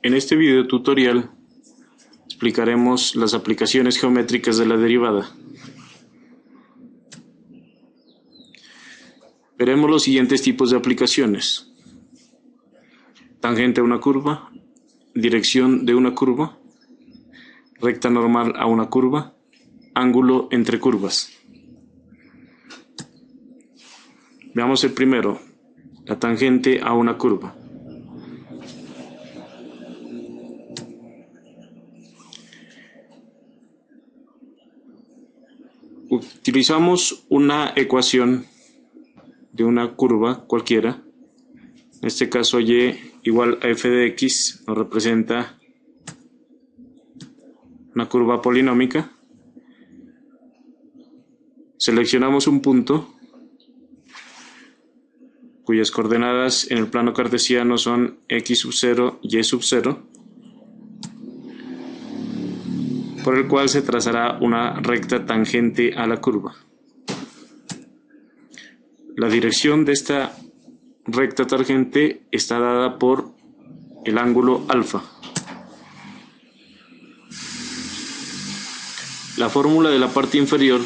En este video tutorial explicaremos las aplicaciones geométricas de la derivada. Veremos los siguientes tipos de aplicaciones: tangente a una curva, dirección de una curva, recta normal a una curva, ángulo entre curvas. Veamos el primero, la tangente a una curva. Utilizamos una ecuación de una curva cualquiera. En este caso, y igual a f de x nos representa una curva polinómica. Seleccionamos un punto cuyas coordenadas en el plano cartesiano son x sub 0 y y sub 0, por el cual se trazará una recta tangente a la curva. La dirección de esta recta tangente está dada por el ángulo alfa. La fórmula de la parte inferior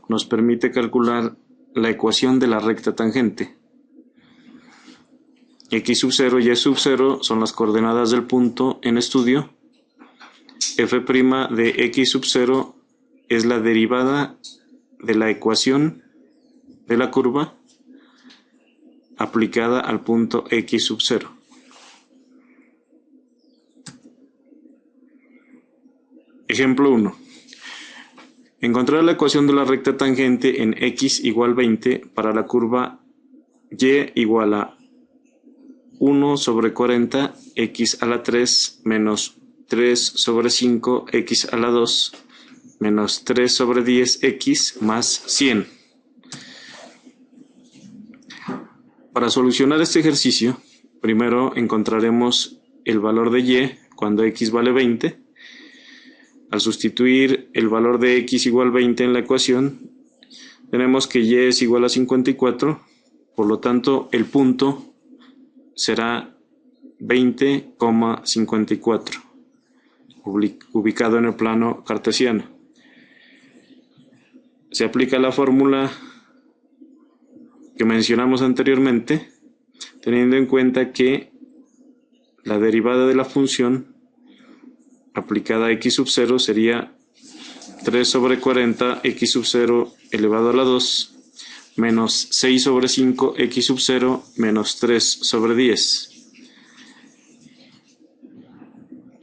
nos permite calcular la ecuación de la recta tangente. X sub 0 y y sub 0 son las coordenadas del punto en estudio. F' de x sub 0 es la derivada de la ecuación de la curva aplicada al punto x sub 0. Ejemplo 1. Encontrar la ecuación de la recta tangente en x igual 20 para la curva y igual a 1 sobre 40 x a la 3 menos 3 sobre 5 x a la 2 menos 3 sobre 10 x más 100. Para solucionar este ejercicio, primero encontraremos el valor de y cuando x vale 20. Al sustituir el valor de x igual 20 en la ecuación, tenemos que y es igual a 54, por lo tanto el punto será 20,54, ubicado en el plano cartesiano. Se aplica la fórmula que mencionamos anteriormente, teniendo en cuenta que la derivada de la función aplicada a x sub 0 sería 3 sobre 40 x sub 0 elevado a la 2 menos 6 sobre 5 x sub 0 menos 3 sobre 10.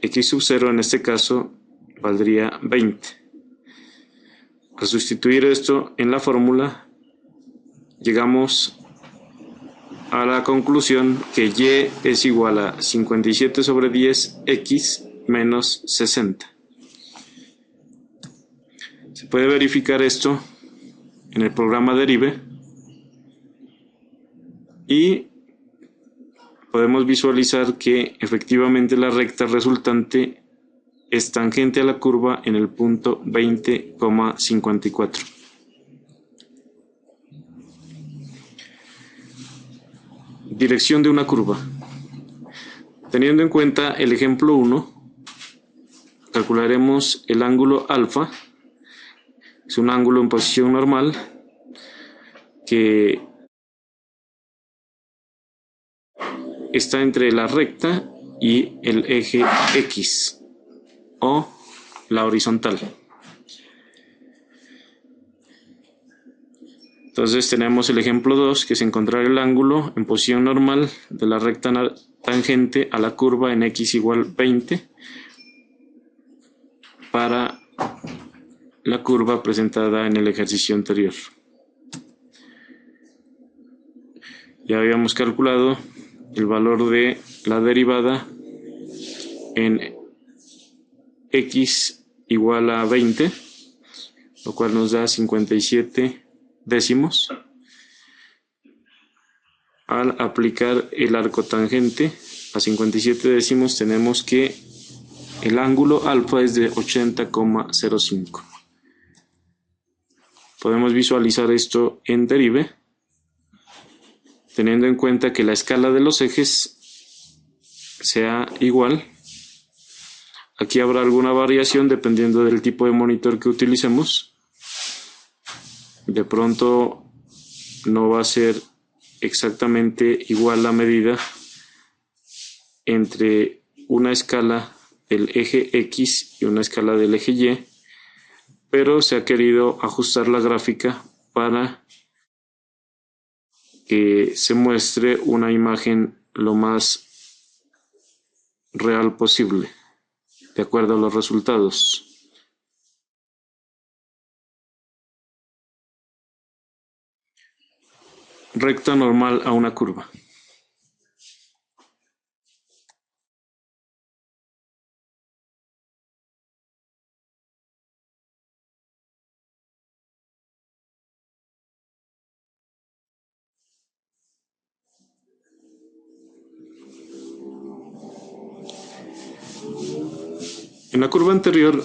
X sub 0 en este caso valdría 20. Al sustituir esto en la fórmula, llegamos a la conclusión que y es igual a 57 sobre 10x menos 60. Se puede verificar esto en el programa Derive y podemos visualizar que efectivamente la recta resultante es tangente a la curva en el punto 20,54. Dirección de una curva. Teniendo en cuenta el ejemplo 1, calcularemos el ángulo alfa. Es un ángulo en posición normal que está entre la recta y el eje X o la horizontal. Entonces tenemos el ejemplo 2, que es encontrar el ángulo en posición normal de la recta tangente a la curva en x igual 20 para la curva presentada en el ejercicio anterior. Ya habíamos calculado el valor de la derivada en x igual a 20, lo cual nos da 57 décimos. Al aplicar el arco tangente a 57 décimos, tenemos que el ángulo alfa es de 80,05. Podemos visualizar esto en Derive, teniendo en cuenta que la escala de los ejes sea igual Aquí habrá alguna variación dependiendo del tipo de monitor que utilicemos. De pronto no va a ser exactamente igual la medida entre una escala del eje X y una escala del eje Y, pero se ha querido ajustar la gráfica para que se muestre una imagen lo más real posible, de acuerdo a los resultados. Recta normal a una curva. En la curva anterior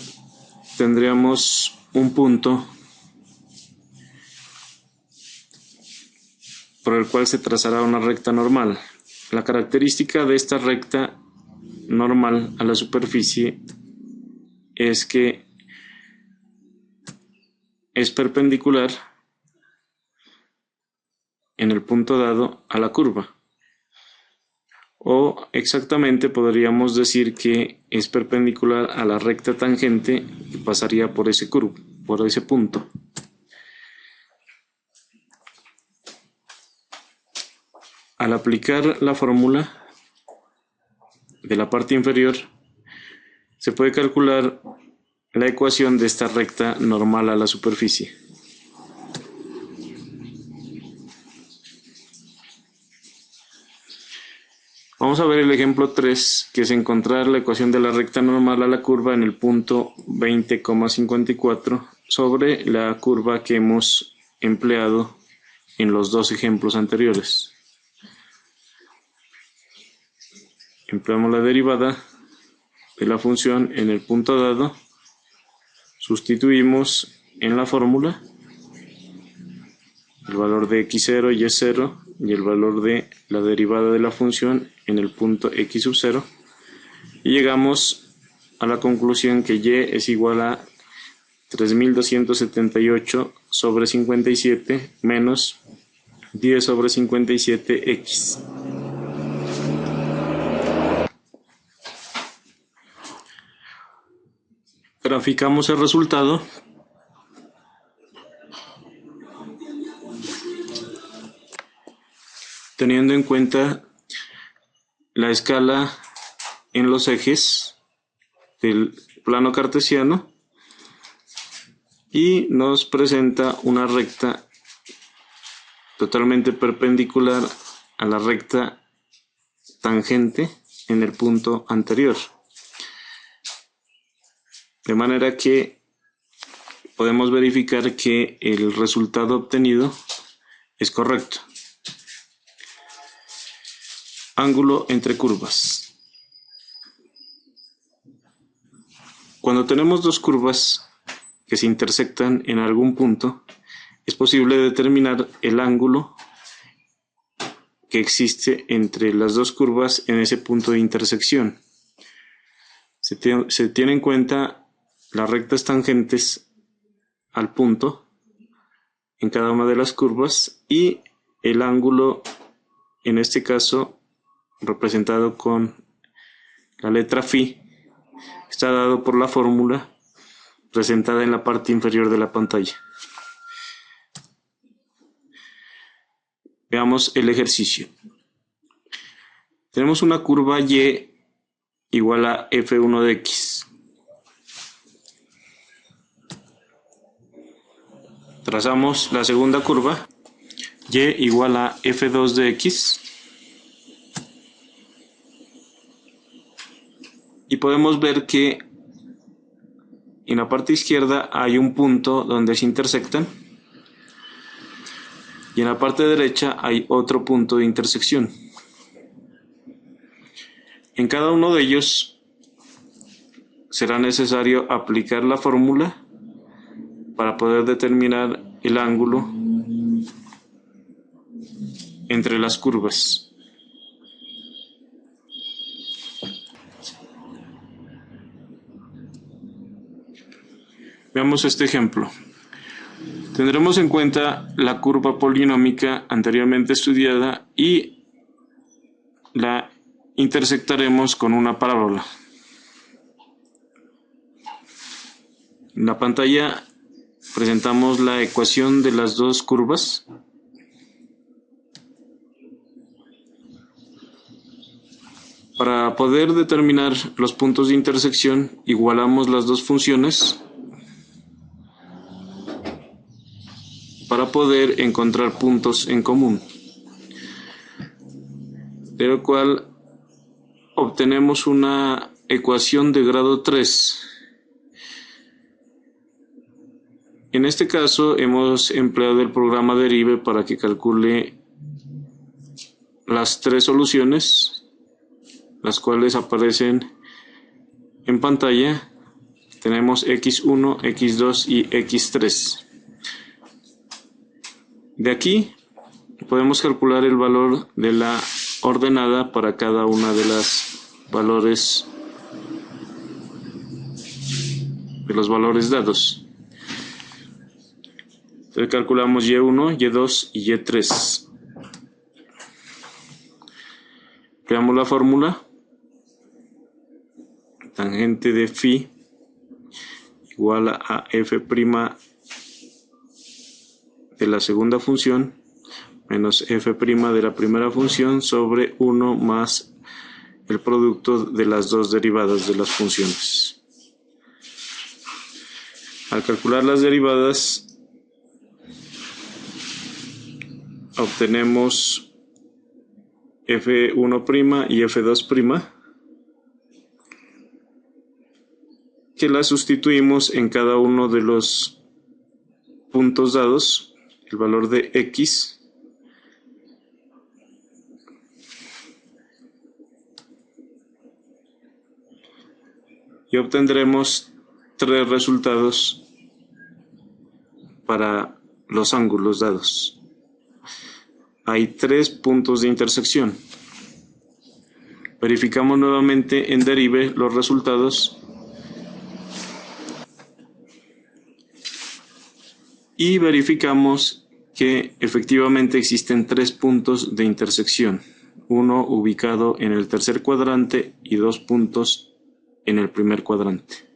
tendríamos un punto por el cual se trazará una recta normal. La característica de esta recta normal a la superficie es que es perpendicular en el punto dado a la curva. O exactamente podríamos decir que es perpendicular a la recta tangente que pasaría por ese punto. Al aplicar la fórmula de la parte inferior, se puede calcular la ecuación de esta recta normal a la superficie. Vamos a ver el ejemplo 3, que es encontrar la ecuación de la recta normal a la curva en el punto 20,54 sobre la curva que hemos empleado en los dos ejemplos anteriores. Empleamos la derivada de la función en el punto dado, sustituimos en la fórmula el valor de x0 y y0 y el valor de la derivada de la función en el punto x sub 0 y llegamos a la conclusión que y es igual a 3278 sobre 57 menos 10 sobre 57x. Graficamos el resultado. Teniendo en cuenta la escala en los ejes del plano cartesiano y nos presenta una recta totalmente perpendicular a la recta tangente en el punto anterior. De manera que podemos verificar que el resultado obtenido es correcto. Ángulo entre curvas. Cuando tenemos dos curvas que se intersectan en algún punto, es posible determinar el ángulo que existe entre las dos curvas en ese punto de intersección. Se tiene en cuenta las rectas tangentes al punto en cada una de las curvas y el ángulo, en este caso representado con la letra phi, está dado por la fórmula presentada en la parte inferior de la pantalla. Veamos el ejercicio. Tenemos una curva y igual a f1 de x. Trazamos la segunda curva, y igual a f2 de x. Y podemos ver que en la parte izquierda hay un punto donde se intersectan y en la parte derecha hay otro punto de intersección. En cada uno de ellos será necesario aplicar la fórmula para poder determinar el ángulo entre las curvas. Veamos este ejemplo. Tendremos en cuenta la curva polinómica anteriormente estudiada y la intersectaremos con una parábola. En la pantalla presentamos la ecuación de las dos curvas. Para poder determinar los puntos de intersección, igualamos las dos funciones para poder encontrar puntos en común, de lo cual obtenemos una ecuación de grado 3. En este caso hemos empleado el programa Derive para que calcule las tres soluciones, las cuales aparecen en pantalla. Tenemos x1, x2 y x3. De aquí podemos calcular el valor de la ordenada para cada una de las valores dados. Entonces calculamos y1, y2 y y3. Veamos la fórmula. Tangente de phi igual a f' de la segunda función menos f' de la primera función sobre 1 más el producto de las dos derivadas de las funciones. Al calcular las derivadas obtenemos f1' y f2', que las sustituimos en cada uno de los puntos dados, el valor de x, y obtendremos tres resultados para los ángulos dados. Hay tres puntos de intersección. Verificamos nuevamente en Derive los resultados y verificamos que efectivamente existen tres puntos de intersección, uno ubicado en el tercer cuadrante y dos puntos en el primer cuadrante.